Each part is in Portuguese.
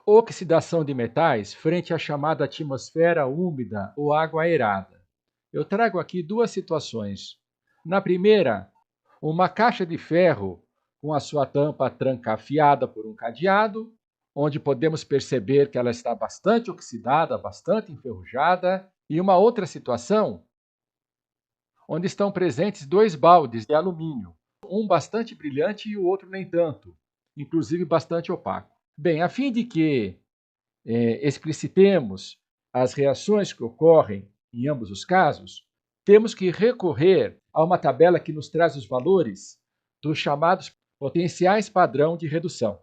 Oxidação de metais frente à chamada atmosfera úmida ou água aerada. Eu trago aqui duas situações. Na primeira, uma caixa de ferro com a sua tampa trancafiada por um cadeado, onde podemos perceber que ela está bastante oxidada, bastante enferrujada, e uma outra situação, onde estão presentes dois baldes de alumínio, um bastante brilhante e o outro nem tanto, inclusive bastante opaco. Bem, a fim de que explicitemos as reações que ocorrem em ambos os casos, temos que recorrer a uma tabela que nos traz os valores dos chamados potenciais padrão de redução.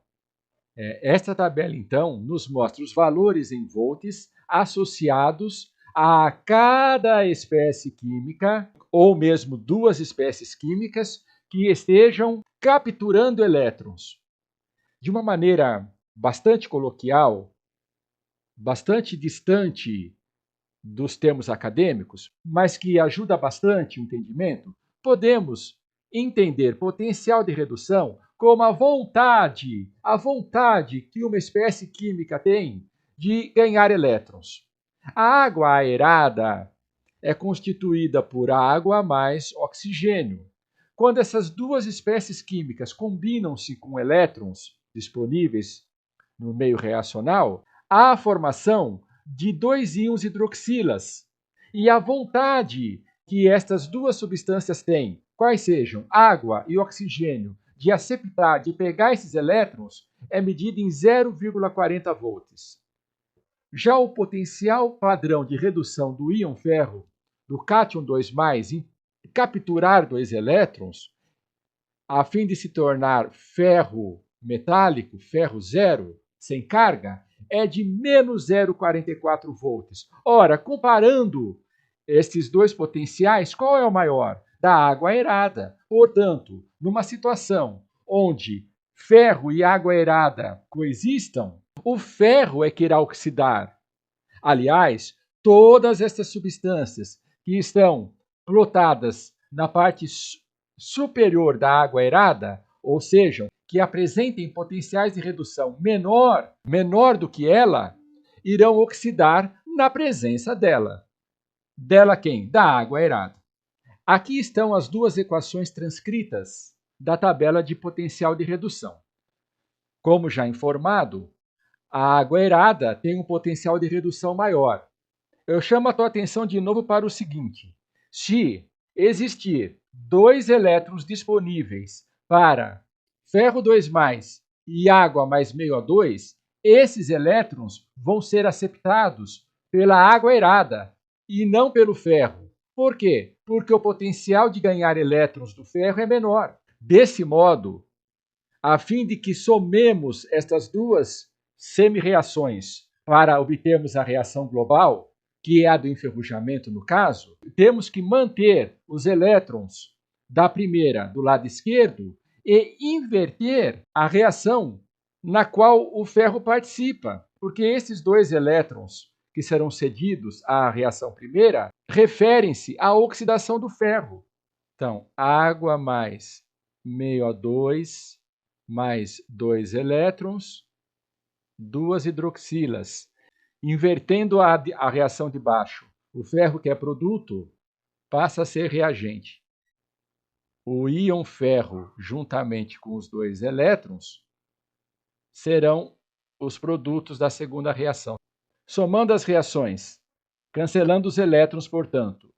Esta tabela, então, nos mostra os valores em volts associados a cada espécie química, ou mesmo duas espécies químicas, que estejam capturando elétrons. De uma maneira bastante coloquial, bastante distante dos termos acadêmicos, mas que ajuda bastante o entendimento, podemos entender potencial de redução como a vontade que uma espécie química tem de ganhar elétrons. A água aerada é constituída por água mais oxigênio. Quando essas duas espécies químicas combinam-se com elétrons disponíveis no meio reacional, há a formação de dois íons hidroxilas. E a vontade que estas duas substâncias têm, quais sejam água e oxigênio, de aceptar, de pegar esses elétrons, é medida em 0,40 volts. Já o potencial padrão de redução do íon ferro, do cátion 2+, em capturar dois elétrons, a fim de se tornar ferro metálico, ferro zero, sem carga, é de menos 0,44 volts. Ora, comparando estes dois potenciais, qual é o maior? Da água aerada. Portanto, numa situação onde ferro e água aerada coexistam, o ferro é que irá oxidar. Aliás, todas estas substâncias que estão plotadas na parte superior da água aerada, ou seja, que apresentem potenciais de redução menor do que ela, irão oxidar na presença dela. Dela quem? Da água aerada. Aqui estão as duas equações transcritas da tabela de potencial de redução. Como já informado, a água aerada tem um potencial de redução maior. Eu chamo a tua atenção de novo para o seguinte: se existir dois elétrons disponíveis para ferro 2+, e água mais meio O2, esses elétrons vão ser aceptados pela água aerada e não pelo ferro. Por quê? Porque o potencial de ganhar elétrons do ferro é menor. Desse modo, a fim de que somemos estas duas semi-reações para obtermos a reação global, que é a do enferrujamento no caso, temos que manter os elétrons da primeira do lado esquerdo e inverter a reação na qual o ferro participa, porque esses dois elétrons que serão cedidos à reação primeira referem-se à oxidação do ferro. Então, água mais meio O2 mais 2 elétrons, duas hidroxilas. Invertendo a reação de baixo, o ferro, que é produto, passa a ser reagente. O íon ferro, juntamente com os dois elétrons, serão os produtos da segunda reação. Somando as reações, cancelando os elétrons, portanto,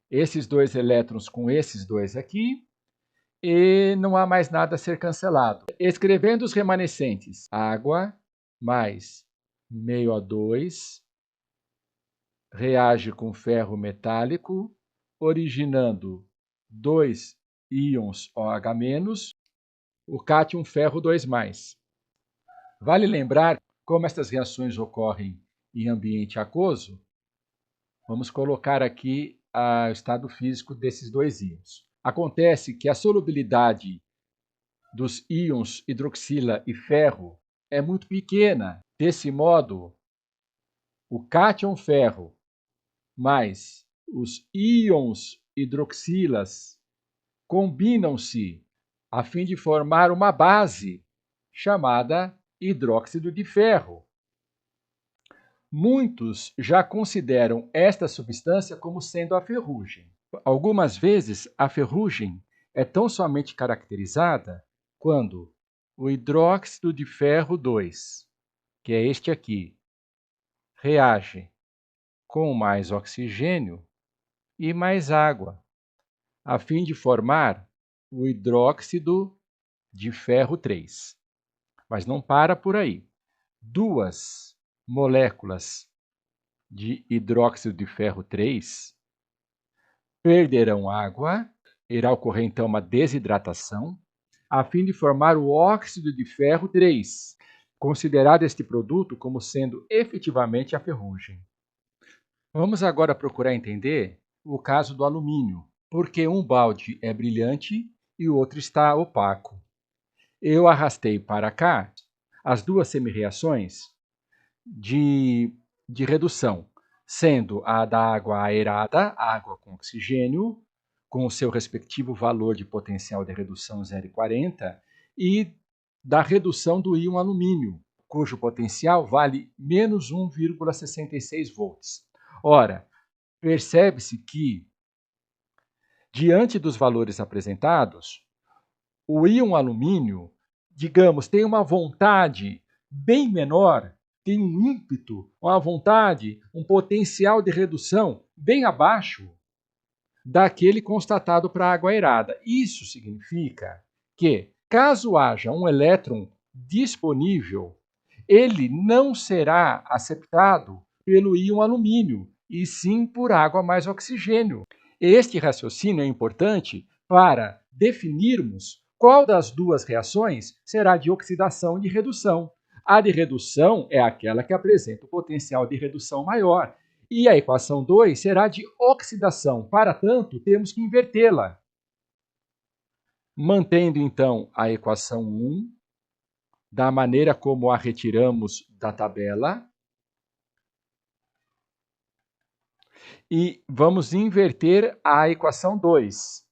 esses dois elétrons com esses dois aqui, e não há mais nada a ser cancelado. Escrevendo os remanescentes, água mais meio O2 reage com ferro metálico, originando dois íons OH-, o cátion ferro 2+. Vale lembrar como estas reações ocorrem em ambiente aquoso. Vamos colocar aqui o estado físico desses dois íons. Acontece que a solubilidade dos íons hidroxila e ferro é muito pequena. Desse modo, o cátion ferro mais os íons hidroxilas combinam-se a fim de formar uma base chamada hidróxido de ferro. Muitos já consideram esta substância como sendo a ferrugem. Algumas vezes, a ferrugem é tão somente caracterizada quando o hidróxido de ferro 2, que é este aqui, reage com mais oxigênio e mais água, a fim de formar o hidróxido de ferro 3. Mas não para por aí. Duas moléculas de hidróxido de ferro 3 perderão água, irá ocorrer então uma desidratação, a fim de formar o óxido de ferro 3, considerado este produto como sendo efetivamente a ferrugem. Vamos agora procurar entender o caso do alumínio, porque um balde é brilhante e o outro está opaco. Eu arrastei para cá as duas semirreações de redução, sendo a da água aerada, água com oxigênio, com o seu respectivo valor de potencial de redução 0,40, e da redução do íon alumínio, cujo potencial vale menos 1,66 volts. Ora, percebe-se que, diante dos valores apresentados, o íon alumínio, digamos, tem uma vontade bem menor, tem um ímpeto, uma vontade, um potencial de redução bem abaixo daquele constatado para a água aerada. Isso significa que, caso haja um elétron disponível, ele não será aceptado pelo íon alumínio, e sim por água mais oxigênio. Este raciocínio é importante para definirmos qual das duas reações será de oxidação e de redução. A de redução é aquela que apresenta o potencial de redução maior, e a equação 2 será de oxidação. Para tanto, temos que invertê-la. Mantendo, então, a equação 1, da maneira como a retiramos da tabela, e vamos inverter a equação 2.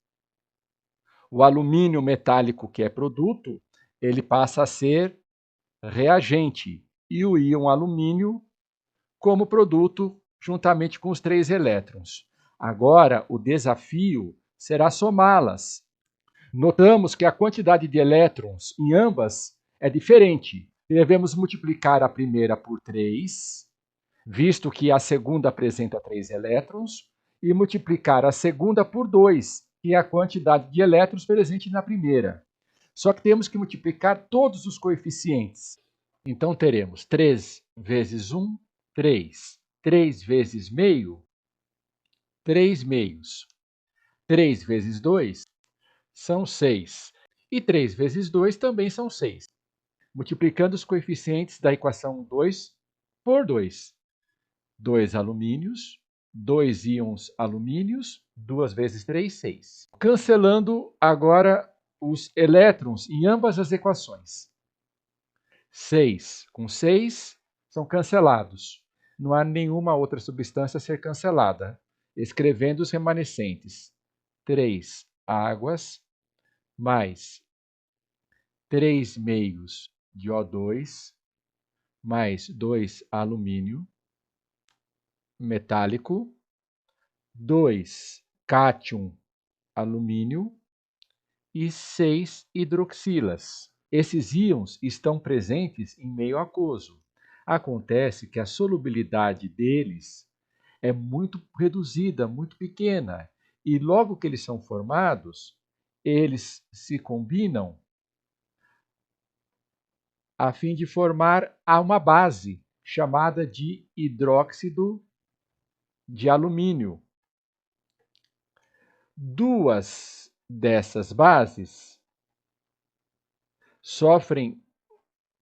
O alumínio metálico, que é produto, ele passa a ser reagente, e o íon alumínio como produto, juntamente com os 3 elétrons. Agora, o desafio será somá-las. Notamos que a quantidade de elétrons em ambas é diferente. Devemos multiplicar a primeira por 3, visto que a segunda apresenta 3 elétrons, e multiplicar a segunda por 2, que é a quantidade de elétrons presente na primeira. Só que temos que multiplicar todos os coeficientes. Então, teremos 3 vezes 1, 3. 3 vezes meio, 3 meios. 3 vezes 2 são 6. E 3 vezes 2 também são 6. Multiplicando os coeficientes da equação 2 por 2. 2 alumínios, 2 íons alumínios, 2 vezes 3, 6. Cancelando agora os elétrons em ambas as equações. 6 com 6 são cancelados. Não há nenhuma outra substância a ser cancelada. Escrevendo os remanescentes. 3 águas mais 3 meios de O2 mais 2 alumínio metálico, 2 cátion alumínio e 6 hidroxilas. Esses íons estão presentes em meio aquoso. Acontece que a solubilidade deles é muito reduzida, muito pequena, e logo que eles são formados, eles se combinam a fim de formar uma base chamada de hidróxido de alumínio. Duas dessas bases sofrem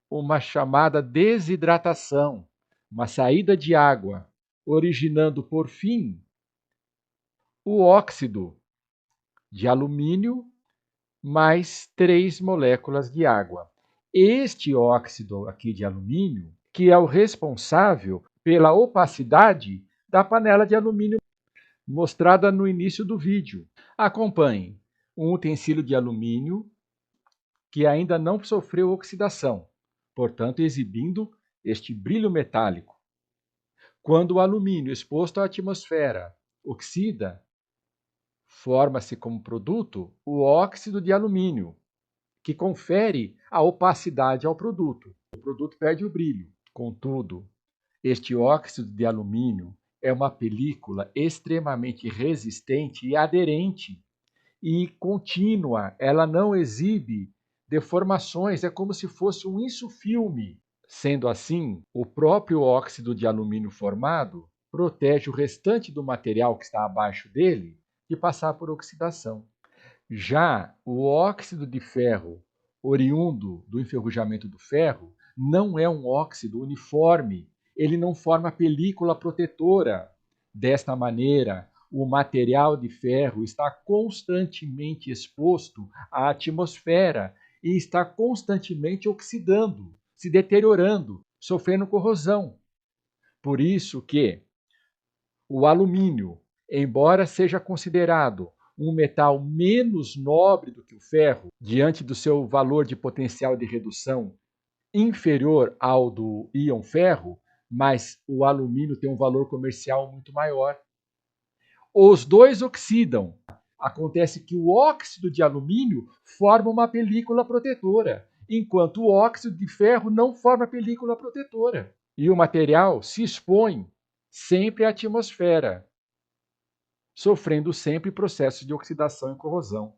uma chamada desidratação, uma saída de água, originando, por fim, o óxido de alumínio mais 3 moléculas de água. Este óxido aqui de alumínio, que é o responsável pela opacidade da panela de alumínio mostrada no início do vídeo. Acompanhe um utensílio de alumínio que ainda não sofreu oxidação, portanto exibindo este brilho metálico. Quando o alumínio exposto à atmosfera oxida, forma-se como produto o óxido de alumínio, que confere a opacidade ao produto. O produto perde o brilho. Contudo, este óxido de alumínio é uma película extremamente resistente e aderente e contínua. Ela não exibe deformações, é como se fosse um insufilme. Sendo assim, o próprio óxido de alumínio formado protege o restante do material que está abaixo dele de passar por oxidação. Já o óxido de ferro, oriundo do enferrujamento do ferro, não é um óxido uniforme, ele não forma película protetora. Desta maneira, o material de ferro está constantemente exposto à atmosfera e está constantemente oxidando, se deteriorando, sofrendo corrosão. Por isso que o alumínio, embora seja considerado um metal menos nobre do que o ferro, diante do seu valor de potencial de redução inferior ao do íon ferro, mas o alumínio tem um valor comercial muito maior. Os dois oxidam. Acontece que o óxido de alumínio forma uma película protetora, enquanto o óxido de ferro não forma película protetora. E o material se expõe sempre à atmosfera, sofrendo sempre processos de oxidação e corrosão.